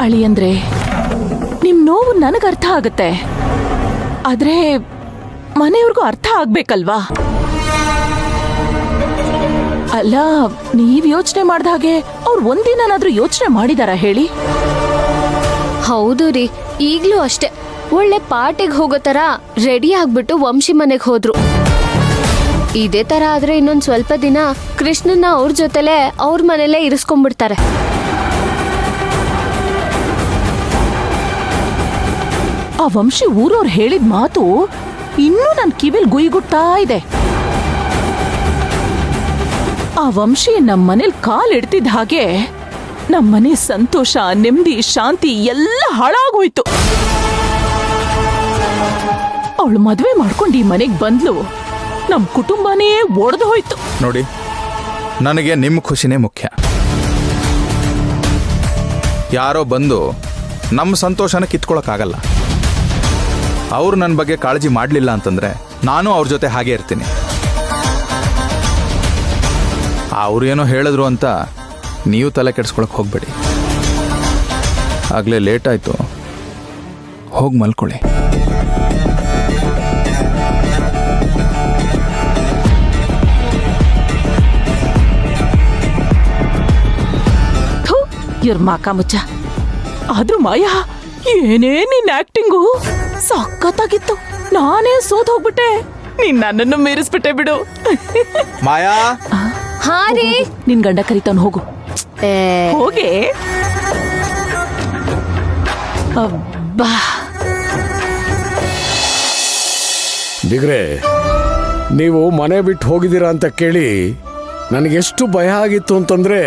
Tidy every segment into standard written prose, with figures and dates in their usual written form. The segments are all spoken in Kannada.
ಅಳಿಯಂದ್ರೆ ನಿಮ್ ನೋವು ನನಗ್ ಅರ್ಥ ಆಗತ್ತೆ, ಆದ್ರೆ ಮನೆಯವ್ರಿಗೂ ಅರ್ಥ ಆಗ್ಬೇಕಲ್ವಾ? ಅಲ್ಲ, ನೀವ್ ಯೋಚನೆ ಮಾಡ್ದ ಹಾಗೆ ಅವ್ರು ಒಂದಿನಾದ್ರೂ ಯೋಚನೆ ಮಾಡಿದಾರ ಹೇಳಿ? ಹೌದು ರೀ, ಈಗ್ಲೂ ಅಷ್ಟೇ ಒಳ್ಳೆ ಪಾರ್ಟಿಗೆ ಹೋಗೋ ತರ ರೆಡಿ ಆಗ್ಬಿಟ್ಟು ವಂಶಿ ಮನೆಗೆ ಹೋದ್ರು. ಇದೇ ತರ ಆದ್ರೆ ಇನ್ನೊಂದ್ ಸ್ವಲ್ಪ ದಿನ ಕೃಷ್ಣನ್ನ ಅವ್ರ ಜೊತೆಲೆ ಅವ್ರ ಮನೇಲೆ ಇರಿಸ್ಕೊಂಡ್ಬಿಡ್ತಾರೆ. ಆ ವಂಶಿ ಊರವ್ರು ಹೇಳಿದ ಮಾತು ಇನ್ನೂ ನನ್ ಕಿವಿಲ್ ಗುಯ್ಗುಟ್ತಾ ಇದೆ. ಆ ವಂಶಿ ನಮ್ಮನೇಲಿ ಕಾಲಿಡ್ತಿದ್ದ ಹಾಗೆ ನಮ್ಮನೆ ಸಂತೋಷ, ನೆಮ್ಮದಿ, ಶಾಂತಿ ಎಲ್ಲ ಹಾಳಾಗೋಯ್ತು. ಅವಳು ಮದ್ವೆ ಮಾಡ್ಕೊಂಡು ಈ ಮನೆಗ್ ಬಂದ್ಲು, ನಮ್ ಕುಟುಂಬನೇ ಒಡೆದು ಹೋಯ್ತು. ನೋಡಿ, ನನಗೆ ನಿಮ್ಮ ಖುಷಿನೇ ಮುಖ್ಯ. ಯಾರೋ ಬಂದು ನಮ್ಮ ಸಂತೋಷನ ಕಿತ್ಕೊಳಕ್ಕಾಗಲ್ಲ. ಅವ್ರು ನನ್ನ ಬಗ್ಗೆ ಕಾಳಜಿ ಮಾಡಲಿಲ್ಲ ಅಂತಂದ್ರೆ ನಾನು ಅವ್ರ ಜೊತೆ ಹಾಗೆ ಇರ್ತೀನಿ. ಅವ್ರು ಏನೋ ಹೇಳಿದ್ರು ಅಂತ ನೀವು ತಲೆ ಕೆಡಿಸ್ಕೊಳಕ್ ಹೋಗ್ಬೇಡಿ. ಆಗಲೇ ಲೇಟ್ ಆಯ್ತು, ಹೋಗಿ ಮಲ್ಕೊಳ್ಳಿ. ಇವ್ರ ಮಾಕ ಮುಚ್ಚ. ಆದ್ರೂ ಮಾಯಾ, ಏನೇ ನಿನ್ ಆಕ್ಟಿಂಗು ಸಖತ್ತಾಗಿತ್ತು. ನಾನೇ ಸೋತ್ ಹೋಗ್ಬಿಟ್ಟೆ, ನೀನ್ ನನ್ನನ್ನು ಮೀರಿಸ್ಬಿಟ್ಟೆ ಬಿಡು. ಮಾಯಾ, ಹಾ ರೀ, ನಿನ್ ಗಂಡ ಕರಿತಾನ, ಹೋಗು ಹೋಗೆ. ಅಬ್ಬಾ, ಬಿಗ್ರೆ, ನೀವು ಮನೆ ಬಿಟ್ಟು ಹೋಗಿದ್ದೀರಾ ಅಂತ ಕೇಳಿ ನನಗೆಷ್ಟು ಭಯ ಆಗಿತ್ತು ಅಂತಂದ್ರೆ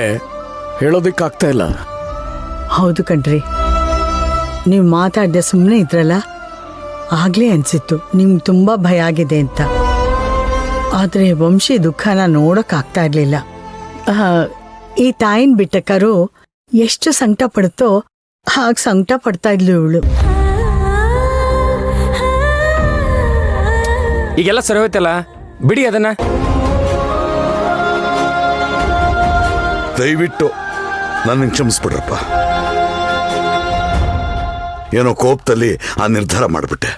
ಹೇಳೋದಕ್ಕಾಗ್ತಾ ಇಲ್ಲ. ಹೌದು ಕಣ್ರಿ, ನೀವು ಮಾತಾಡದೆ ಸುಮ್ಮನೆ ಇದ್ರಲ್ಲ, ಆಗ್ಲೇ ಅನ್ಸಿತ್ತು ನಿಮ್ಗೆ ತುಂಬಾ ಭಯ ಆಗಿದೆ ಅಂತ. ಆದ್ರೆ ವಂಶಿ ದುಃಖನ ನೋಡೋಕ್ಕಾಗ್ತಾ ಇರ್ಲಿಲ್ಲ. ಈ ತಾಯಿನ ಬಿಟ್ಟಕ್ಕರು ಎಷ್ಟು ಸಂಕಟ ಪಡುತ್ತೋ ಹಾಗೆ ಸಂಕಟ ಪಡ್ತಾ ಇದ್ಲು ಇವಳು. ಈಗೆಲ್ಲ ಸರಿ ಹೋಯ್ತಲ್ಲ, ಬಿಡಿ ಅದನ್ನ. ದಯವಿಟ್ಟು ನನ್ನ ಕ್ಷಮಿಸ್ಬಿಡ್ರಪ್ಪ. ಏನೋ ಕೋಪದಲ್ಲಿ ಆ ನಿರ್ಧಾರ ಮಾಡ್ಬಿಟ್ಟೆ.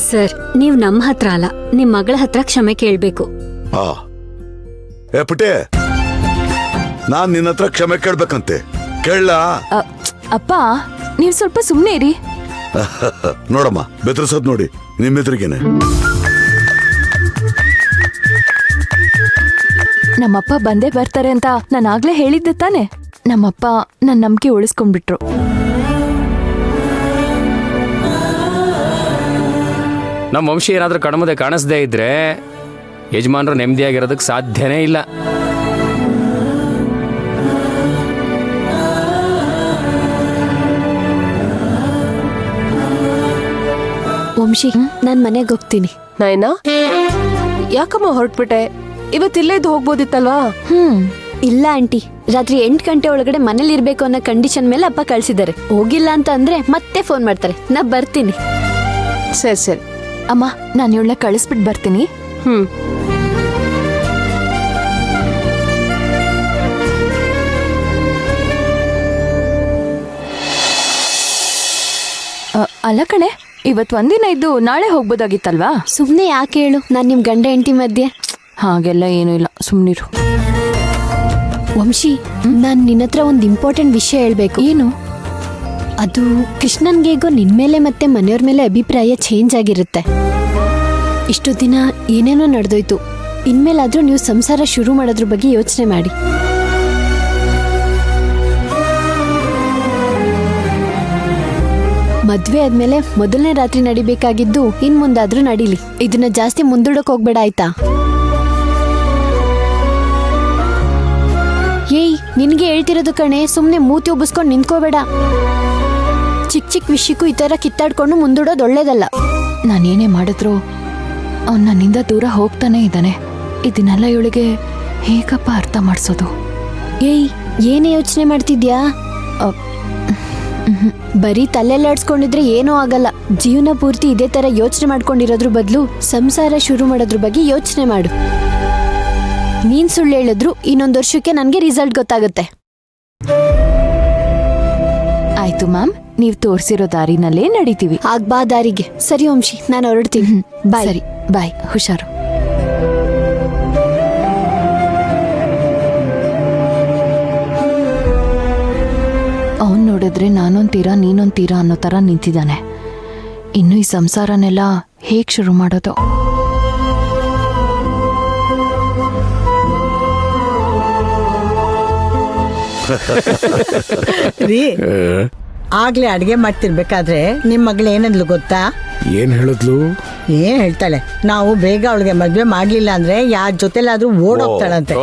ಸರ್, ನೀವು ನಮ್ಮ ಹತ್ರ ಅಲ್ಲ, ನಿಮ್ ಮಗಳ ಹತ್ರ ಕ್ಷಮೆ ಕೇಳ್ಬೇಕು. ಏ ಪುಟೆ, ನಾನ್ ನಿನ್ನ ಹತ್ರ ಕ್ಷಮೆ ಕೇಳ್ಬೇಕಂತೆ, ಕೇಳ? ಅಪ್ಪ ನೀವ್ ಸ್ವಲ್ಪ ಸುಮ್ನೆ ಇರಿ. ನೋಡಮ್ಮ, ಬೆದರ್ಸೋದ್ ನೋಡಿ ನಿಮ್ಮೆದ್ರಿಗೇನೆ. ನಮ್ಮಪ್ಪ ಬಂದೇ ಬರ್ತಾರೆ ಅಂತ ನಾನು ಆಗ್ಲೇ ಹೇಳಿದ್ದೆ ತಾನೆ. ನಮ್ಮಪ್ಪ ನನ್ನ ನಂಬಿಕೆ ಉಳಿಸ್ಕೊಂಡ್ಬಿಟ್ರು. ನಮ್ಮ ವಂಶಿ ಏನಾದ್ರೂ ಕಣ್ಮುಂದೆ ಕಾಣಿಸ್ದೇ ಇದ್ರೆ ಯಜಮಾನ್ರು ನೆಮ್ಮದಿಯಾಗಿರೋದಕ್ಕೆ ಸಾಧ್ಯನೇ ಇಲ್ಲ. ವಂಶಿ, ನಾನ್ ಮನೆಗೆ ಹೋಗ್ತೀನಿ. ನಾಯ್ನಾ, ಯಾಕಮ್ಮ ಹೊರಟ್ಬಿಟ್ಟೆ? ಇವತ್ತಿಲ್ಲೇದು ಹೋಗ್ಬೋದಿತ್ತಲ್ವಾ? ಇಲ್ಲ ಆಂಟಿ, ರಾತ್ರಿ 8 ಗಂಟೆ ಒಳಗಡೆ ಮನೇಲಿ ಇರ್ಬೇಕು ಅನ್ನೋ ಕಂಡೀಷನ್ ಮೇಲೆ ಅಪ್ಪ ಕಳ್ಸಿದ್ದಾರೆ. ಹೋಗಿಲ್ಲ ಅಂತ ಅಂದ್ರೆ ಮತ್ತೆ ಫೋನ್ ಮಾಡ್ತಾರೆ. ನಾ ಬರ್ತೀನಿ. ಸರಿ ಸರಿ ಅಮ್ಮ, ನಾನು ಇವಳನ್ನ ಕಳಿಸ್ಬಿಟ್ಟು ಬರ್ತೀನಿ. ಅಲ್ಲ ಕಣೆ, ಇವತ್ತು ಒಂದಿನ ಇದ್ದು ನಾಳೆ ಹೋಗ್ಬೋದಾಗಿತ್ತಲ್ವಾ? ಸುಮ್ನೆ ಯಾಕೆ ಹೇಳು, ನಾನ್ ನಿಮ್ ಗಂಡ ಹೆಂಡತಿ ಮಧ್ಯೆ ಹಾಗೆಲ್ಲ ಏನೂ ಇಲ್ಲ, ಸುಮ್ನಿರು. ವಂಶಿ, ನಾನ್ ನಿನ್ನತ್ರ ಒಂದು ಇಂಪಾರ್ಟೆಂಟ್ ವಿಷಯ ಹೇಳ್ಬೇಕು. ಏನು? ಅದು ಕೃಷ್ಣನ್ಗೇಗೋ ನಿನ್ಮೇಲೆ ಮತ್ತೆ ಮನೆಯವ್ರ ಮೇಲೆ ಅಭಿಪ್ರಾಯ ಚೇಂಜ್ ಆಗಿರುತ್ತೆ. ಇಷ್ಟು ದಿನ ಏನೇನೋ ನಡೆದೋಯ್ತು. ಇನ್ಮೇಲಾದ್ರೂ ನೀವು ಸಂಸಾರ ಶುರು ಮಾಡೋದ್ರ ಬಗ್ಗೆ ಯೋಚನೆ ಮಾಡಿ. ಮದ್ವೆ ಆದ್ಮೇಲೆ ಮೊದಲನೇ ರಾತ್ರಿ ನಡಿಬೇಕಾಗಿದ್ದು ಇನ್ ಮುಂದಾದ್ರೂ ನಡೀಲಿ. ಇದನ್ನ ಜಾಸ್ತಿ ಮುಂದೂಡಕ್ ಹೋಗ್ಬೇಡ, ಆಯ್ತಾ? ಏಯ್, ನಿನ್ಗೆ ಹೇಳ್ತಿರೋದು ಕಣೆ, ಸುಮ್ನೆ ಮೂತಿ ಒಬ್ಬಿಸ್ಕೊಂಡು ನಿಂತ್ಕೋಬೇಡ. ಚಿಕ್ಕ ಚಿಕ್ಕ ವಿಷಯಕ್ಕೂ ಈ ತರ ಕಿತ್ತಾಡ್ಕೊಂಡು ಮುಂದೂಡೋದು ಒಳ್ಳೇದಲ್ಲ. ನಾನೇನೇ ಮಾಡಿದ್ರು ಅವ್ನು ನನ್ನಿಂದ ದೂರ ಹೋಗ್ತಾನೆ ಇದ್ದಾನೆ. ಇದನ್ನೆಲ್ಲ ಇವಳಿಗೆ ಹೇಗಪ್ಪ ಅರ್ಥ ಮಾಡಿಸೋದು? ಏಯ್, ಏನೇ ಯೋಚನೆ ಮಾಡ್ತಿದ್ಯಾ? ಬರೀ ತಲೆಲ್ಲಾಡ್ಸ್ಕೊಂಡಿದ್ರೆ ಏನೂ ಆಗಲ್ಲ. ಜೀವನ ಪೂರ್ತಿ ಇದೇ ತರ ಯೋಚನೆ ಮಾಡ್ಕೊಂಡಿರೋದ್ರ ಬದಲು ಸಂಸಾರ ಶುರು ಮಾಡೋದ್ರ ಬಗ್ಗೆ ಯೋಚನೆ ಮಾಡು. ನೀನ್ ಸುಳ್ಳು ಹೇಳಿದ್ರು ಇನ್ನೊಂದು ವರ್ಷಕ್ಕೆ ನನ್ಗೆ ರಿಸಲ್ಟ್ ಗೊತ್ತಾಗುತ್ತೆ. ಆಯ್ತು ಮ್ಯಾಮ್ ನೀವ್ ತೋರ್ಸಿರೋ ದಾರಿನಲ್ಲೇ ನಡೀತೀವಿ. ಬಾ ದಾರಿಗೆ. ಸರಿ ವಂಶಿ, ನಾನು ಹೊರಡ್ತೀನಿ. ಬಾಯ್. ಸರಿ ಬಾಯ್, ಹುಷಾರು. ಅವನ್ ನೋಡಿದ್ರೆ ನಾನೊಂದ್ ತೀರಾ ನೀನೊಂದ್ ತೀರಾ ಅನ್ನೋ ತರ ನಿಂತಿದ್ದಾನೆ. ಇನ್ನು ಈ ಸಂಸಾರನೆಲ್ಲ ಹೇಗ್ ಶುರು ಮಾಡೋದು? ರೀ ಆಗ್ಲೇ ಅಡ್ಗೆ ಮಾಡ್ತಿರ್ಬೇಕಾದ್ರೆ ನಿಮ್ ಮಗಳು ಏನಂದ್ಲು ಗೊತ್ತಾ? ಏನ್ ಹೇಳಿದ್ಲು? ಏನ್ ಹೇಳ್ತಾಳೆ, ನಾವು ಬೇಗ ಅವಳಿಗೆ ಮದ್ವೆ ಮಾಡ್ಲಿಲ್ಲ ಅಂದ್ರೆ ಯಾರ ಜೊತೆಲಾದ್ರೂ ಓಡೋಗ್ತಾಳಂತೆ.